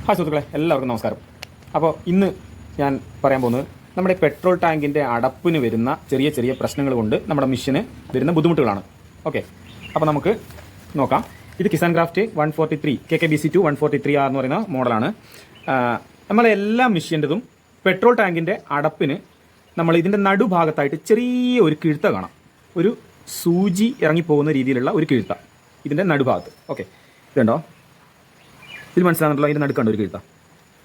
Hi സുഹൃത്തുക്കളെ, എല്ലാവർക്കും നമസ്കാരം. അപ്പോൾ ഇന്ന് ഞാൻ പറയാൻ പോകുന്നത് നമ്മുടെ പെട്രോൾ ടാങ്കിൻ്റെ അടപ്പിന് വരുന്ന ചെറിയ ചെറിയ പ്രശ്നങ്ങൾ കൊണ്ട് നമ്മുടെ മെഷീന് വരുന്ന ബുദ്ധിമുട്ടുകളാണ്. ഓക്കെ, അപ്പോൾ നമുക്ക് നോക്കാം. ഇത് കിസാൻ ക്രാഫ്റ്റ് 143 KKBC2 143R എന്ന് പറയുന്ന മോഡലാണ്. നമ്മളെ എല്ലാ മെഷീൻ്റെതും പെട്രോൾ ടാങ്കിൻ്റെ അടപ്പിന് നമ്മൾ ഇതിൻ്റെ നടുഭാഗത്തായിട്ട് ചെറിയ ഒരു കിഴുത്ത കാണാം. ഒരു സൂചി ഇറങ്ങിപ്പോകുന്ന രീതിയിലുള്ള ഒരു കിഴുത്ത ഇതിൻ്റെ നടുഭാഗത്ത്. ഓക്കെ, ഇതുണ്ടോ? ഇത് മനസ്സിലാകുന്നുണ്ടല്ലോ, ഇതിൻ്റെ നടുക്കണ്ട ഒരു കിഴുത്ത.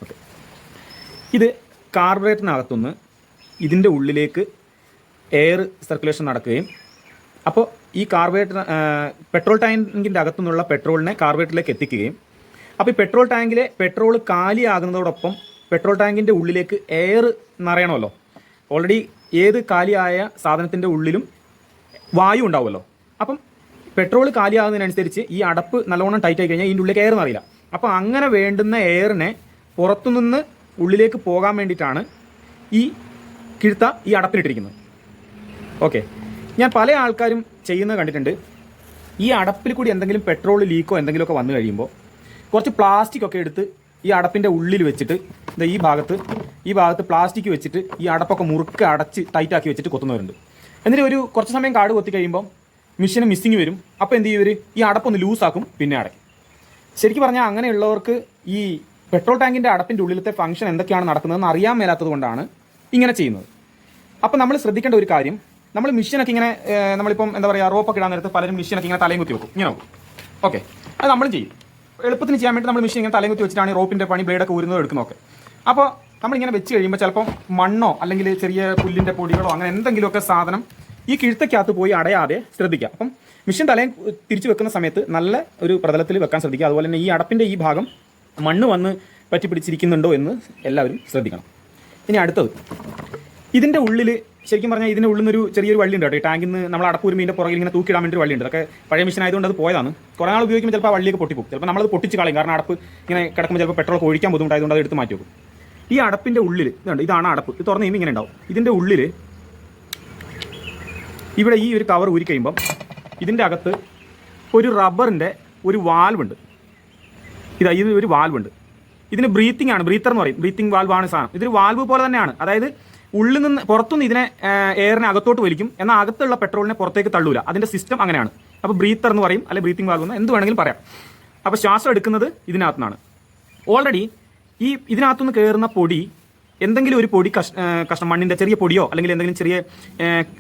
ഓക്കെ, ഇത് കാർബറേറ്ററിനകത്തുനിന്ന് ഇതിൻ്റെ ഉള്ളിലേക്ക് എയർ സർക്കുലേഷൻ നടക്കുകയും അപ്പോൾ ഈ കാർബറേറ്റർ പെട്രോൾ ടാങ്കിൻ്റെ അകത്തുനിന്നുള്ള പെട്രോളിനെ കാർബറേറ്ററിലേക്ക് എത്തിക്കുകയും അപ്പോൾ ഈ പെട്രോൾ ടാങ്കിലെ പെട്രോൾ കാലിയാകുന്നതോടൊപ്പം പെട്രോൾ ടാങ്കിൻ്റെ ഉള്ളിലേക്ക് എയർ നിറയണമല്ലോ. ഓൾറെഡി ഏത് കാലിയായ സാധനത്തിൻ്റെ ഉള്ളിലും വായു ഉണ്ടാവുമല്ലോ. അപ്പം പെട്രോൾ കാലിയാകുന്നതിനനുസരിച്ച് ഈ അടപ്പ് നല്ലോണം ടൈറ്റ് ആയി കഴിഞ്ഞാൽ ഇതിൻ്റെ ഉള്ളിലേക്ക് എയർ നിറയില്ല. അപ്പോൾ അങ്ങനെ വേണ്ടുന്ന എയറിനെ പുറത്തുനിന്ന് ഉള്ളിലേക്ക് പോകാൻ വേണ്ടിയിട്ടാണ് ഈ കിഴുത്ത ഈ അടപ്പിലിട്ടിരിക്കുന്നത്. ഓക്കെ, ഞാൻ പല ആൾക്കാരും ചെയ്യുന്നത് കണ്ടിട്ടുണ്ട്. ഈ അടപ്പിൽ കൂടി എന്തെങ്കിലും പെട്രോൾ ലീക്കോ എന്തെങ്കിലുമൊക്കെ വന്നു കഴിയുമ്പോൾ കുറച്ച് പ്ലാസ്റ്റിക് ഒക്കെ എടുത്ത് ഈ അടപ്പിൻ്റെ ഉള്ളിൽ വെച്ചിട്ട് ഈ ഭാഗത്ത് പ്ലാസ്റ്റിക് വെച്ചിട്ട് ഈ അടപ്പൊക്കെ മുറുക്കെ അടച്ച് ടൈറ്റാക്കി വെച്ചിട്ട് കൊത്തുന്നവരുണ്ട്. എന്നിട്ട് ഒരു കുറച്ച് സമയം കാട് കൊത്തി കഴിയുമ്പോൾ മെഷീന് മിസ്സിങ് വരും. അപ്പോൾ എന്ത് ചെയ്യും, ഈ അടപ്പൊന്ന് ലൂസാക്കും, പിന്നെ അടയ്ക്കും. ശരിക്കും പറഞ്ഞാൽ അങ്ങനെയുള്ളവർക്ക് ഈ പെട്രോൾ ടാങ്കിൻ്റെ അടപ്പിൻ്റെ ഉള്ളിലത്തെ ഫംഗ്ഷൻ എന്തൊക്കെയാണ് നടക്കുന്നതെന്ന് അറിയാൻ മേലാത്തത് കൊണ്ടാണ് ഇങ്ങനെ ചെയ്യുന്നത്. അപ്പോൾ നമ്മൾ ശ്രദ്ധിക്കേണ്ട ഒരു കാര്യം, നമ്മൾ മെഷീനൊക്കെ ഇങ്ങനെ നമ്മളിപ്പം എന്താ പറയുക, റോപ്പൊക്കെ ഇടാൻ നേരത്ത് പലരും മെഷീനൊക്കെ ഇങ്ങനെ തലയും കുത്തി വെക്കും, ഇങ്ങനെ വെക്കും. ഓക്കെ, അത് നമ്മളും ചെയ്യും. എളുപ്പത്തിന് ചെയ്യാൻ വേണ്ടി നമ്മൾ മെഷീൻ ഇങ്ങനെ തലയും കുത്തി വെച്ചിട്ടാണ് റോപ്പിൻ്റെ പണി, ബ്ലേഡൊക്കെ ഊരുന്നത് എടുക്കുന്നതൊക്കെ. അപ്പോൾ നമ്മളിങ്ങനെ വെച്ച് കഴിയുമ്പോൾ ചിലപ്പം മണ്ണോ അല്ലെങ്കിൽ ചെറിയ പുല്ലിൻ്റെ പൊടികളോ അങ്ങനെ എന്തെങ്കിലുമൊക്കെ സാധനം ഈ കിഴുത്തക്കകത്ത് പോയി അടയാതെ ശ്രദ്ധിക്കുക. അപ്പം മെഷീൻ തലയും തിരിച്ചു വെക്കുന്ന സമയത്ത് നല്ല ഒരു പ്രതലത്തിൽ വെക്കാൻ ശ്രദ്ധിക്കുക. അതുപോലെ തന്നെ ഈ അടപ്പിൻ്റെ ഈ ഭാഗം മണ്ണ് വന്ന് പറ്റി പിടിച്ചിരിക്കുന്നുണ്ടോ എന്ന് എല്ലാവരും ശ്രദ്ധിക്കണം. ഇനി അടുത്തത്, ഇതിൻ്റെ ഉള്ളിൽ ശരിക്കും പറഞ്ഞാൽ ഇതിൻ്റെ ഉള്ളിൽ നിന്നൊരു ചെറിയൊരു വള്ളിയുണ്ട് കേട്ടോ. ഈ ടാങ്കിൽ നിന്ന് നമ്മൾ അടപ്പൂരുമീൻ്റെ പുറകിൽ ഇങ്ങനെ തൂക്കിയിടാൻ വേണ്ടി വള്ളിയുണ്ട്. അതൊക്കെ പഴയ മെഷീൻ ആയതുകൊണ്ട് അത് പോയതാണ്. കുറേ നാൾ ഉപയോഗിക്കുമ്പോൾ ചിലപ്പോൾ ആ വള്ളിയൊക്കെ പൊട്ടിപ്പോകും. ചിലപ്പോൾ നമ്മളത് പൊട്ടിച്ച് കളയും. കാരണം അടപ്പ് ഇങ്ങനെ കിടക്കുമ്പോൾ ചിലപ്പോൾ പെട്രോൾ ഒഴിക്കാൻ ബുദ്ധിമുട്ടായതുകൊണ്ട് അത് എടുത്ത് മാറ്റി വെക്കും. ഈ അടപ്പിൻ്റെ ഉള്ളിൽ ഇതുണ്ട്, ഇതാണ് അടപ്പ്. ഇത് തുറന്ന് കഴിയുമ്പോൾ ഇങ്ങനെ ഉണ്ടാവും. ഇതിൻ്റെ ഉള്ളിൽ ഇവിടെ ഈ ഒരു കവർ ഊരി കഴിയുമ്പം ഇതിൻ്റെ അകത്ത് ഒരു റബ്ബറിൻ്റെ ഒരു വാൽവുണ്ട്. ഇത് ഒരു വാൽവുണ്ട്. ഇതിന് ബ്രീത്തിങ് ആണ്, ബ്രീത്തർ എന്ന് പറയും. ബ്രീത്തിങ് വാൽവാണ് സാധനം. ഇതൊരു വാൽവ് പോലെ തന്നെയാണ്. അതായത് ഉള്ളിൽ നിന്ന് പുറത്തുനിന്ന് ഇതിനെ എയറിനെ അകത്തോട്ട് വലിക്കും, എന്നാൽ അകത്തുള്ള പെട്രോളിനെ പുറത്തേക്ക് തള്ളൂല. അതിൻ്റെ സിസ്റ്റം അങ്ങനെയാണ്. അപ്പോൾ ബ്രീത്തർ എന്ന് പറയും, അല്ലെങ്കിൽ ബ്രീത്തിങ് വാൽവ് എന്ന് എന്ത് വേണമെങ്കിലും പറയാം. അപ്പോൾ ശ്വാസം എടുക്കുന്നത് ഇതിനകത്തുനിന്നാണ്. ഓൾറെഡി ഇതിനകത്തുനിന്ന് കയറുന്ന പൊടി, എന്തെങ്കിലും ഒരു പൊടി കഷ്ണം മണ്ണിൻ്റെ ചെറിയ പൊടിയോ അല്ലെങ്കിൽ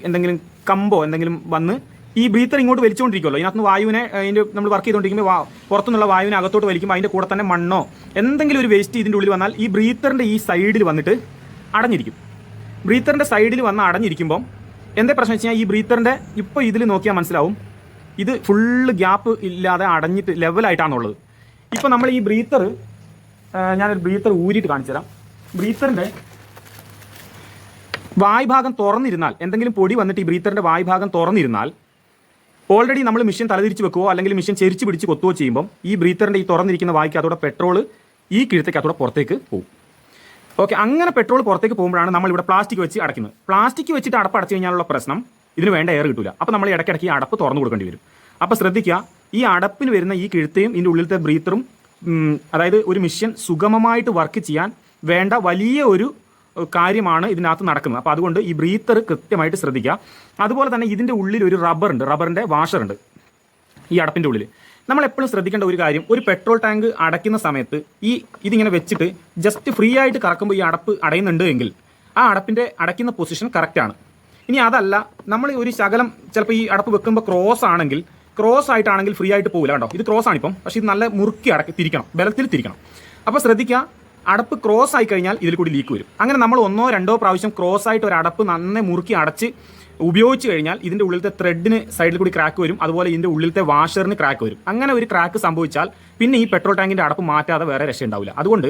എന്തെങ്കിലും കമ്പോ എന്തെങ്കിലും വന്ന് ഈ ബ്രീത്തർ ഇങ്ങോട്ട് വലിച്ചുകൊണ്ടിരിക്കുമല്ലോ. ഇതിനകത്ത് വായുവിനെ നമ്മൾ വർക്ക് ചെയ്തുകൊണ്ടിരിക്കുമ്പോൾ പുറത്തുനിന്നുള്ള വായുവിനെ അകത്തോട്ട് വലിക്കുമ്പോൾ അതിൻ്റെ കൂടെ തന്നെ മണ്ണോ എന്തെങ്കിലും ഒരു വേസ്റ്റ് ഇതിൻ്റെ ഉള്ളിൽ വന്നാൽ ഈ ബ്രീത്തറിൻ്റെ ഈ സൈഡിൽ വന്നിട്ട് അടഞ്ഞിരിക്കും. ബ്രീത്തറിൻ്റെ സൈഡിൽ വന്ന് അടഞ്ഞിരിക്കുമ്പം എന്താ പ്രശ്നം വെച്ച് കഴിഞ്ഞാൽ ഈ ബ്രീത്തറിൻ്റെ ഇപ്പോൾ ഇതിൽ നോക്കിയാൽ മനസ്സിലാവും, ഇത് ഫുള്ള് ഗ്യാപ്പ് ഇല്ലാതെ അടഞ്ഞിട്ട് ലെവലായിട്ടാണുള്ളത്. ഇപ്പോൾ നമ്മൾ ഈ ബ്രീത്തർ, ഞാനൊരു ബ്രീത്തർ ഊരിയിട്ട് കാണിച്ചു തരാം. ബ്രീത്തറിൻ്റെ വായ്ഭാഗം തുറന്നിരുന്നാൽ, എന്തെങ്കിലും പൊടി വന്നിട്ട് ഈ ബ്രീത്തറിൻ്റെ വായ്ഭാഗം തുറന്നിരുന്നാൽ ഓൾറെഡി നമ്മൾ മെഷീൻ തലതിരിച്ച് വെക്കുകയോ അല്ലെങ്കിൽ മെഷീൻ ചെരിച്ച് പിടിച്ച് കൊത്തുകയോ ചെയ്യുമ്പോൾ ഈ ബ്രീത്തറിൻ്റെ ഈ തുറന്നിരിക്കുന്ന വായ്ക്ക് അതോടെ പെട്രോൾ ഈ കിഴുത്തേക്ക് അതോടെ പുറത്തേക്ക് പോകും. ഓക്കെ, അങ്ങനെ പെട്രോൾ പുറത്തേക്ക് പോകുമ്പോഴാണ് നമ്മളിവിടെ പ്ലാസ്റ്റിക് വെച്ച് അടയ്ക്കുന്നത്. പ്ലാസ്റ്റിക് വെച്ചിട്ട് അടപ്പ് അടച്ചു കഴിഞ്ഞാലുള്ള പ്രശ്നം, ഇതിന് വേണ്ട എയർ കിട്ടില്ല. അപ്പോൾ നമ്മൾ ഇടയ്ക്കിടയ്ക്ക് ഈ അടപ്പ് തുറന്നു കൊടുക്കേണ്ടി വരും. അപ്പോൾ ശ്രദ്ധിക്കുക, ഈ അടപ്പിന് വരുന്ന ഈ കിഴുത്തയും ഇതിൻ്റെ ഉള്ളിലത്തെ ബ്രീത്തറും, അതായത് ഒരു മെഷീൻ സുഗമമായിട്ട് വർക്ക് ചെയ്യാൻ വേണ്ട വലിയ ഒരു കാര്യമാണ് ഇതിനകത്ത് നടക്കുന്നത്. അപ്പോൾ അതുകൊണ്ട് ഈ ബ്രീത്തർ കൃത്യമായിട്ട് ശ്രദ്ധിക്കുക. അതുപോലെ തന്നെ ഇതിൻ്റെ ഉള്ളിൽ ഒരു റബ്ബറിൻ്റെ വാഷറുണ്ട് ഈ അടപ്പിൻ്റെ ഉള്ളിൽ. നമ്മൾ എപ്പോഴും ശ്രദ്ധിക്കേണ്ട ഒരു കാര്യം, ഒരു പെട്രോൾ ടാങ്ക് അടയ്ക്കുന്ന സമയത്ത് ഇതിങ്ങനെ വെച്ചിട്ട് ജസ്റ്റ് ഫ്രീ ആയിട്ട് കറക്കുമ്പോൾ ഈ അടപ്പ് അടയുന്നുണ്ട് എങ്കിൽ ആ അടപ്പിൻ്റെ അടയ്ക്കുന്ന പൊസിഷൻ കറക്റ്റാണ്. ഇനി അതല്ല, നമ്മൾ ഒരു ശകലം ചിലപ്പോൾ ഈ അടപ്പ് വെക്കുമ്പോൾ ക്രോസ് ആയിട്ടാണെങ്കിൽ ഫ്രീ ആയിട്ട് പോകില്ല. കേട്ടോ, ഇത് ക്രോസ് ആണിപ്പം, പക്ഷേ ഇത് നല്ല മുറുക്കി തിരിക്കണം, ബലത്തിൽ തിരിക്കണം. അപ്പോൾ ശ്രദ്ധിക്കുക, അടപ്പ് ക്രോസ് ആയി കഴിഞ്ഞാൽ ഇതിൽ കൂടി ലീക്ക് വരും. അങ്ങനെ നമ്മൾ 1 or 2 പ്രാവശ്യം ക്രോസ് ആയിട്ട് ഒരു അടപ്പ് നന്നെ മുറുക്കി അടച്ച് ഉപയോഗിച്ച് കഴിഞ്ഞാൽ ഇതിൻ്റെ ഉള്ളിലത്തെ ത്രെഡിന് സൈഡിൽ കൂടി ക്രാക്ക് വരും. അതുപോലെ ഇതിൻ്റെ ഉള്ളിലത്തെ വാഷറിന് ക്രാക്ക് വരും. അങ്ങനെ ഒരു ക്രാക്ക് സംഭവിച്ചാൽ പിന്നെ ഈ പെട്രോൾ ടാങ്കിൻ്റെ അടപ്പ് മാറ്റാതെ വേറെ രക്ഷ ഉണ്ടാവില്ല. അതുകൊണ്ട്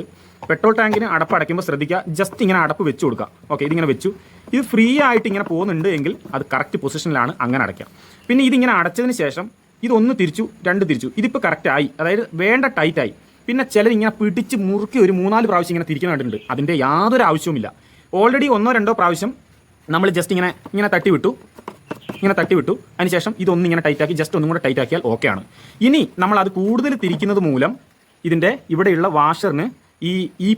പെട്രോൾ ടാങ്കിന് അടപ്പ് അടയ്ക്കുമ്പോൾ ശ്രദ്ധിക്കുക, ജസ്റ്റ് ഇങ്ങനെ അടപ്പ് വെച്ച് കൊടുക്കുക. ഓക്കെ, ഇതിങ്ങനെ വെച്ചു, ഇത് ഫ്രീ ആയിട്ട് ഇങ്ങനെ പോകുന്നുണ്ട് എങ്കിൽ അത് കറക്റ്റ് പൊസിഷനിലാണ്, അങ്ങനെ അടയ്ക്കാം. പിന്നെ ഇതിങ്ങനെ അടച്ചതിന് ശേഷം ഇതൊന്ന് തിരിച്ചു, 2 തിരിച്ചു, ഇതിപ്പോൾ കറക്റ്റായി, അതായത് വേണ്ട ടൈറ്റായി. പിന്നെ ചിലർ ഇങ്ങനെ പിടിച്ച് മുറുക്കി ഒരു 3-4 പ്രാവശ്യം ഇങ്ങനെ തിരിക്കുന്ന കണ്ടിട്ടുണ്ട്. അതിൻ്റെ യാതൊരു ആവശ്യവുമില്ല. ഓൾറെഡി 1 or 2 പ്രാവശ്യം നമ്മൾ ജസ്റ്റ് ഇങ്ങനെ തട്ടി വിട്ടു. അതിനുശേഷം ഇതൊന്നിങ്ങനെ ടൈറ്റാക്കി ജസ്റ്റ് ഒന്നും കൂടെ ടൈറ്റാക്കിയാൽ ഓക്കെയാണ്. ഇനി നമ്മൾ അത് കൂടുതൽ തിരിക്കുന്നത് മൂലം ഇതിൻ്റെ ഇവിടെയുള്ള വാഷറിന് ഈ ഈ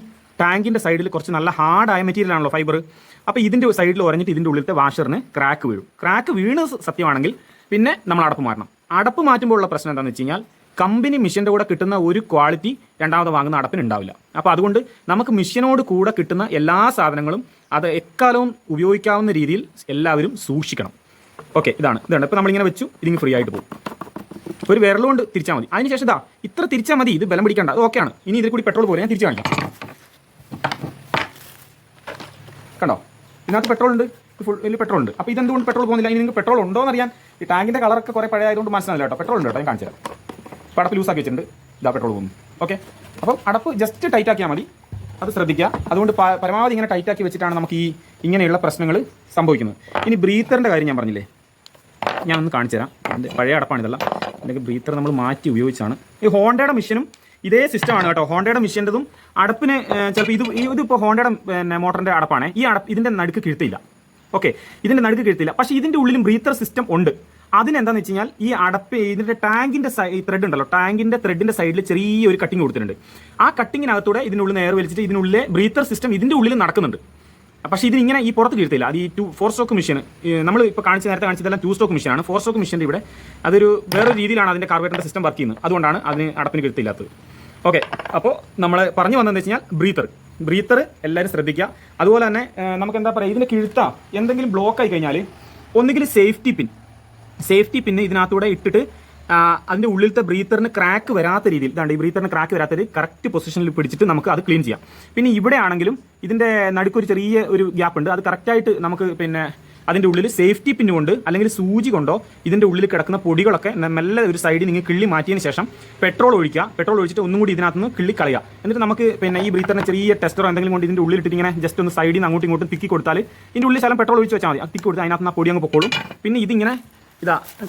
ടാങ്കിൻ്റെ സൈഡിൽ കുറച്ച് നല്ല ഹാർഡായ മെറ്റീരിയൽ ആണല്ലോ ഫൈബർ. അപ്പോൾ ഇതിൻ്റെ സൈഡിൽ ഉറഞ്ഞിട്ട് ഇതിൻ്റെ ഉള്ളിലത്തെ വാഷറിന് ക്രാക്ക് വീഴും. ക്രാക്ക് വീണ് സത്യമാണെങ്കിൽ പിന്നെ നമ്മൾ അടപ്പ് മാറ്റണം. അടപ്പ് മാറ്റുമ്പോൾ ഉള്ള പ്രശ്നം എന്താണെന്ന് വെച്ച് കഴിഞ്ഞാൽ കമ്പനി മിഷൻ്റെ കൂടെ കിട്ടുന്ന ഒരു ക്വാളിറ്റി രണ്ടാമത് വാങ്ങുന്ന അടപ്പിന് ഉണ്ടാവില്ല. അപ്പോൾ അതുകൊണ്ട് നമുക്ക് മിഷനോട് കൂടെ കിട്ടുന്ന എല്ലാ സാധനങ്ങളും അത് എക്കാലവും ഉപയോഗിക്കാവുന്ന രീതിയിൽ എല്ലാവരും സൂക്ഷിക്കണം. ഓക്കെ, ഇതാണ്. ഇപ്പോൾ നമ്മളിങ്ങനെ വെച്ചു, ഇതിങ്ങനെ ഫ്രീ ആയിട്ട് പോകും. ഒരു വിരലുകൊണ്ട് തിരിച്ചാൽ മതി. അതിനുശേഷം ഇത്ര തിരിച്ചാൽ മതി, ഇത് ബലം പിടിക്കേണ്ട, അത് ഓക്കെയാണ്. ഇനി ഇതിൽ കൂടി പെട്രോൾ പോലെ ഞാൻ തിരിച്ചു കാണിക്കാം. കണ്ടോ, ഇതിനകത്ത് പെട്രോൾ ഉണ്ട്, ഫുൾ വലിയ പെട്രോൾ ഉണ്ട്. അപ്പോൾ ഇതെന്തുകൊണ്ട് പെട്രോൾ പോകുന്നില്ല? ഇനി നിങ്ങൾക്ക് പെട്രോൾ ഉണ്ടോ എന്ന് അറിയാൻ ഈ ടാങ്കിൻ്റെ കളറൊക്കെ കുറേ പഴയ ആയതുകൊണ്ട് മനസ്സിലാവില്ല കേട്ടോ. പെട്രോൾ ഉണ്ട് കേട്ടോ, ഞാൻ കാണിച്ചു തരാം. ഇപ്പോൾ അടപ്പ് ലൂസാക്കി വെച്ചിട്ടുണ്ട്, പെട്രോൾ പോകുന്നു. ഓക്കെ, അപ്പം അടപ്പ് ജസ്റ്റ് ടൈറ്റ് ആക്കിയാൽ മതി, അത് ശ്രദ്ധിക്കുക. അതുകൊണ്ട് പരമാവധി ഇങ്ങനെ ടൈറ്റ് ആക്കി വെച്ചിട്ടാണ് നമുക്ക് ഈ ഇങ്ങനെയുള്ള പ്രശ്നങ്ങൾ സംഭവിക്കുന്നത്. ഇനി ബ്രീത്തറിൻ്റെ കാര്യം ഞാൻ പറഞ്ഞില്ലേ, ഞാൻ ഒന്ന് കാണിച്ചു തരാം. എൻ്റെ പഴയ അടപ്പാണ് ഇതെല്ലാം. എൻ്റെ ബ്രീത്തർ നമ്മൾ മാറ്റി ഉപയോഗിച്ചാണ്. ഈ ഹോണ്ടയുടെ മിഷനും ഇതേ സിസ്റ്റമാണ് കേട്ടോ. ഹോണ്ടയുടെ മിഷൻ്റെതും അടപ്പിന് ചിലപ്പോൾ ഇതിപ്പോൾ ഹോണ്ടയുടെ പിന്നെ മോട്ടറിൻ്റെ അടപ്പാണ്. ഈ ഇതിൻ്റെ നടുക്ക് കിഴുത്തില്ല. ഓക്കെ, ഇതിൻ്റെ നടുക്ക് കിഴുത്തില്ല. പക്ഷേ ഇതിൻ്റെ ഉള്ളിലും ബ്രീത്തർ സിസ്റ്റം ഉണ്ട്. അതിനെന്താണെന്ന് വെച്ച് കഴിഞ്ഞാൽ ഈ അടപ്പ് ഇതിൻ്റെ ടാങ്കിൻ്റെ ത്രെഡ് ഉണ്ടല്ലോ, ടാങ്കിൻ്റെ ത്രെഡിൻ്റെ സൈഡിൽ ചെറിയൊരു കട്ടിങ് കൊടുത്തിട്ടുണ്ട്. ആ കട്ടിങ്ങിനകത്തൂടെ ഇതിനുള്ളിൽ നേരെ വലിച്ചിട്ട് ഇതിനുള്ളിലെ ബ്രീത്തർ സിസ്റ്റം ഇതിൻ്റെ ഉള്ളിൽ നടക്കുന്നുണ്ട്. പക്ഷേ ഇതിനിങ്ങനെ ഈ പുറത്ത് കിഴത്തില്ല. അത് ഈ 4 സ്ട്രോക്ക് മെഷീൻ നമ്മൾ ഇപ്പോൾ നേരത്തെ കാണിച്ചതെല്ലാം 2 സ്ട്രോക്ക് മെഷീനാണ്. 4 സ്ട്രോക്ക് മെഷീൻ്റെ ഇവിടെ അതൊരു വേറൊരു രീതിയിലാണ് അതിൻ്റെ കാർബറേറ്ററിൻ്റെ സിസ്റ്റം വർക്ക് ചെയ്യുന്നത്. അതുകൊണ്ടാണ് അതിന് അടപ്പിന് കിഴത്തില്ലാത്തത്. ഓക്കെ, അപ്പോൾ നമ്മൾ പറഞ്ഞു വന്നതെന്ന് വെച്ച് കഴിഞ്ഞാൽ ബ്രീത്തർ എല്ലാവരും ശ്രദ്ധിക്കുക. അതുപോലെ തന്നെ നമുക്ക് എന്താ പറയുക, ഇതിൻ്റെ കിഴുത്ത എന്തെങ്കിലും ബ്ലോക്ക് ആയി കഴിഞ്ഞാൽ ഒന്നുകിൽ സേഫ്റ്റി പിന്ന് ഇതിനകത്തൂടെ ഇട്ടിട്ട് അതിൻ്റെ ഉള്ളിലത്തെ ബ്രീത്തറിന് ക്രാക്ക് വരാത്ത രീതിയിൽ, ഈ ബ്രീത്തറിന് ക്രാക്ക് വരാത്ത രീതിയിൽ കറക്റ്റ് പൊസിഷനിൽ പിടിച്ചിട്ട് നമുക്ക് അത് ക്ലീൻ ചെയ്യാം. പിന്നെ ഇവിടെ ആണെങ്കിലും ഇതിൻ്റെ നടുക്കൊരു ചെറിയ ഒരു ഗ്യാപ്പ് ഉണ്ട്. അത് കറക്റ്റായിട്ട് നമുക്ക് പിന്നെ അതിൻ്റെ ഉള്ളിൽ സേഫ്റ്റി പിന്ന് കൊണ്ട് അല്ലെങ്കിൽ സൂചി കൊണ്ടോ ഇതിൻ്റെ ഉള്ളിൽ കിടക്കുന്ന പൊടികളൊക്കെ മെല്ലെ ഒരു സൈഡിൽ നിങ്ങൾ കിള്ളി മാറ്റിയതിന് ശേഷം പെട്രോൾ ഒഴിച്ചിട്ട് ഒന്നും കൂടി ഇതിനകത്ത് നിന്ന് കിള്ളി കളയുക. എന്നിട്ട് നമുക്ക് പിന്നെ ഈ ബ്രീത്തറിന് ചെറിയ ടെസ്റ്ററോ എന്തെങ്കിലും കൊണ്ട് ഇതിൻ്റെ ഉള്ളിലിട്ട് ഇങ്ങനെ ജസ്റ്റ് ഒന്ന് സൈഡിൽ നിന്ന് അങ്ങോട്ടും ഇങ്ങോട്ടും തിക്കി കൊടുത്താൽ ഇതിൻ്റെ ഉള്ളിൽ ശകലം പെട്രോൾ ഒഴിച്ച് വെച്ചാൽ മതി. അത് തിക്കി കൊടുത്താൽ അതിനകത്ത് ആ പൊടി അങ്ങ് പൊക്കോളും. പിന്നെ ഇതിങ്ങനെ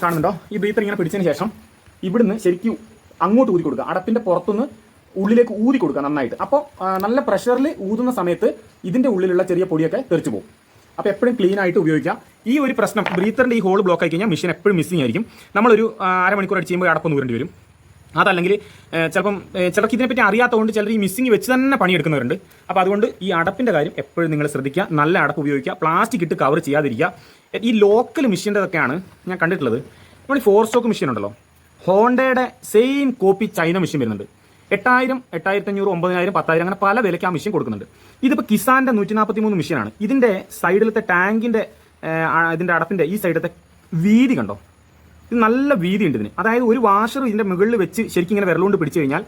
കാണുന്നുണ്ടോ, ഈ ബ്രീത്തർ ഇങ്ങനെ പിടിച്ചതിന് ശേഷം ഇവിടുന്ന് ശരിക്കും അങ്ങോട്ട് ഊതി കൊടുക്കുക. അടപ്പിൻ്റെ പുറത്തുനിന്ന് ഉള്ളിലേക്ക് ഊതി കൊടുക്കുക നന്നായിട്ട്. അപ്പോൾ നല്ല പ്രഷറിൽ ഊതുന്ന സമയത്ത് ഇതിൻ്റെ ഉള്ളിലുള്ള ചെറിയ പൊടിയൊക്കെ തെറിച്ചു പോകും. അപ്പോൾ എപ്പോഴും ക്ലീൻ ആയിട്ട് ഉപയോഗിക്കുക. ഈ ഒരു പ്രശ്നം ബ്രീത്തറിൻ്റെ ഈ ഹോൾ ബ്ലോക്ക് ആയി കഴിഞ്ഞാൽ മെഷീൻ എപ്പോഴും മിസ്സിംഗ് ആയിരിക്കും. നമ്മളൊരു അരമണിക്കൂർ അടിച്ച് ചെയ്യുമ്പോൾ അടപ്പൊന്ന് ഊരേണ്ടി വരും. അതല്ലെങ്കിൽ ചിലർക്ക് ഇതിനെപ്പറ്റി അറിയാത്തതുകൊണ്ട് ചിലർ ഈ മിസ്സിംഗ് വെച്ച് തന്നെ പണിയെടുക്കുന്നവരുണ്ട്. അപ്പോൾ അതുകൊണ്ട് ഈ അടപ്പിൻ്റെ കാര്യം എപ്പോഴും നിങ്ങൾ ശ്രദ്ധിക്കുക. നല്ല അടപ്പ് ഉപയോഗിക്കുക, പ്ലാസ്റ്റിക് ഇട്ട് കവർ ചെയ്യാതിരിക്കുക. ഈ ലോക്കൽ മെഷീൻ്റെതൊക്കെയാണ് ഞാൻ കണ്ടിട്ടുള്ളത്. നമ്മൾ ഈ 4 സ്ട്രോക്ക് മെഷീൻ ഉണ്ടല്ലോ, ഹോണ്ടയുടെ സെയിം കോപ്പി ചൈന മെഷീൻ വരുന്നുണ്ട്. 8000, 8500, 9000, 10000 അങ്ങനെ പല വിലയ്ക്ക് ആ മെഷീൻ കൊടുക്കുന്നുണ്ട്. ഇതിപ്പോൾ കിസാൻ്റെ 143 മെഷീനാണ്. ഇതിൻ്റെ സൈഡിലത്തെ ടാങ്കിൻ്റെ ഇതിൻ്റെ അടപ്പിൻ്റെ ഈ സൈഡിലത്തെ വീതി കണ്ടോ, ഇത് നല്ല വീതി ഉണ്ട് ഇതിന്. അതായത് ഒരു വാഷർ ഇതിൻ്റെ മുകളിൽ വെച്ച് ശരിക്കും ഇങ്ങനെ വിരലുകൊണ്ട് പിടിച്ചു കഴിഞ്ഞാൽ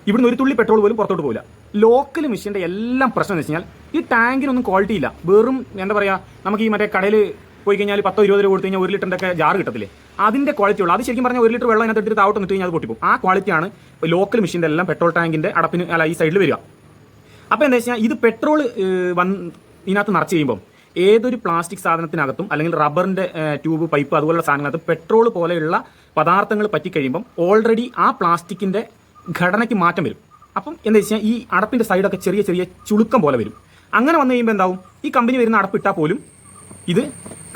ഇവിടുന്ന് ഒരു തുള്ളി പെട്രോൾ പോലും പുറത്തോട്ട് പോകില്ല. ലോക്കൽ മെഷീൻ്റെ എല്ലാം പ്രശ്നം എന്ന് വെച്ച് കഴിഞ്ഞാൽ ഈ ടാങ്കിനൊന്നും ക്വാളിറ്റി ഇല്ല. വെറും എന്താ പറയുക, നമുക്ക് ഈ മറ്റേ കടയിൽ പോയി കഴിഞ്ഞാൽ 10-20 രൂപ കൊടുത്തു കഴിഞ്ഞാൽ 1 ലിറ്ററിൻ്റെ ഒക്കെ ജാർ കിട്ടത്തില്ലേ, അതിൻ്റെ ക്വാളിറ്റി ഉള്ളൂ. അത് ശരിക്കും പറഞ്ഞാൽ 1 ലിറ്റർ വെള്ളം അതിനകത്ത് എടുത്തിട്ട് താവട്ട് നിട്ട് കഴിഞ്ഞാൽ അത് പൊട്ടിപ്പോകും. ആ ക്വാളിറ്റിയാണ് ഇപ്പോൾ ലോക്കൽ മെഷീൻ്റെ എല്ലാം പെട്രോൾ ടാങ്കിൻ്റെ അടപ്പിന് ഈ സൈഡിൽ വരിക. അപ്പോൾ എന്താ വെച്ചാൽ ഇത് പെട്രോൾ ഇതിനകത്ത് നിറച്ച് കഴിയുമ്പോൾ ഏതൊരു പ്ലാസ്റ്റിക് സാധനത്തിനകത്തും അല്ലെങ്കിൽ റബ്ബറിൻ്റെ ട്യൂബ്, പൈപ്പ് അതുപോലുള്ള സാധനത്തിനകത്ത് പെട്രോൾ പോലെയുള്ള പദാർത്ഥങ്ങൾ പറ്റിക്കഴിയുമ്പം ഓൾറെഡി ആ പ്ലാസ്റ്റിക്കിൻ്റെ ഘടനയ്ക്ക് മാറ്റം വരും. അപ്പം എന്താ വെച്ചാൽ ഈ അടപ്പിൻ്റെ സൈഡൊക്കെ ചെറിയ ചെറിയ ചുളുക്കം പോലെ വരും. അങ്ങനെ വന്നു കഴിയുമ്പോൾ എന്താവും, ഈ കമ്പനി വരുന്ന അടപ്പിട്ടാൽ പോലും ഇത്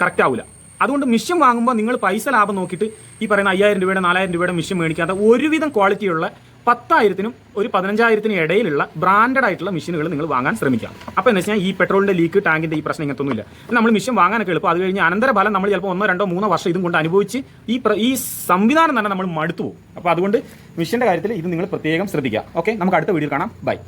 കറക്റ്റ് ആവില്ല. അതുകൊണ്ട് മെഷീൻ വാങ്ങുമ്പോൾ നിങ്ങൾ പൈസ ലാഭം നോക്കിയിട്ട് ഈ പറയുന്ന 5000 രൂപയുടെ 4000 രൂപയുടെ മെഷീൻ മേടിക്കാത്ത ഒരുവിധം ക്വാളിറ്റിയുള്ള 10,000-നും ഒരു 15,000-നും ഇടയിലുള്ള ബ്രാൻഡഡ് ആയിട്ടുള്ള മെഷീനുകൾ നിങ്ങൾ വാങ്ങാൻ ശ്രമിക്കുക. അപ്പോൾ എന്ന് വെച്ചാൽ ഈ പെട്രോളിൻ്റെ ലീക്ക്, ടാങ്കിൻ്റെ ഈ പ്രശ്നം ഇങ്ങനത്തൊന്നുമില്ല. നമ്മൾ മെഷീൻ വാങ്ങാനൊക്കെ എളുപ്പം. അത് കഴിഞ്ഞ് അനന്തരഫലം നമ്മൾ ചിലപ്പോൾ 1, 2, 3 വർഷം ഇതും കൊണ്ട് അനുഭവിച്ച് ഈ സംവിധാനം തന്നെ നമ്മൾ മടുത്തു പോകും. അപ്പോൾ അതുകൊണ്ട് മെഷീൻ്റെ കാര്യത്തിൽ ഇത് നിങ്ങൾ പ്രത്യേകം ശ്രദ്ധിക്കുക. ഓക്കെ, നമുക്ക് അടുത്ത വീഡിയോയിൽ കാണാം. ബൈ.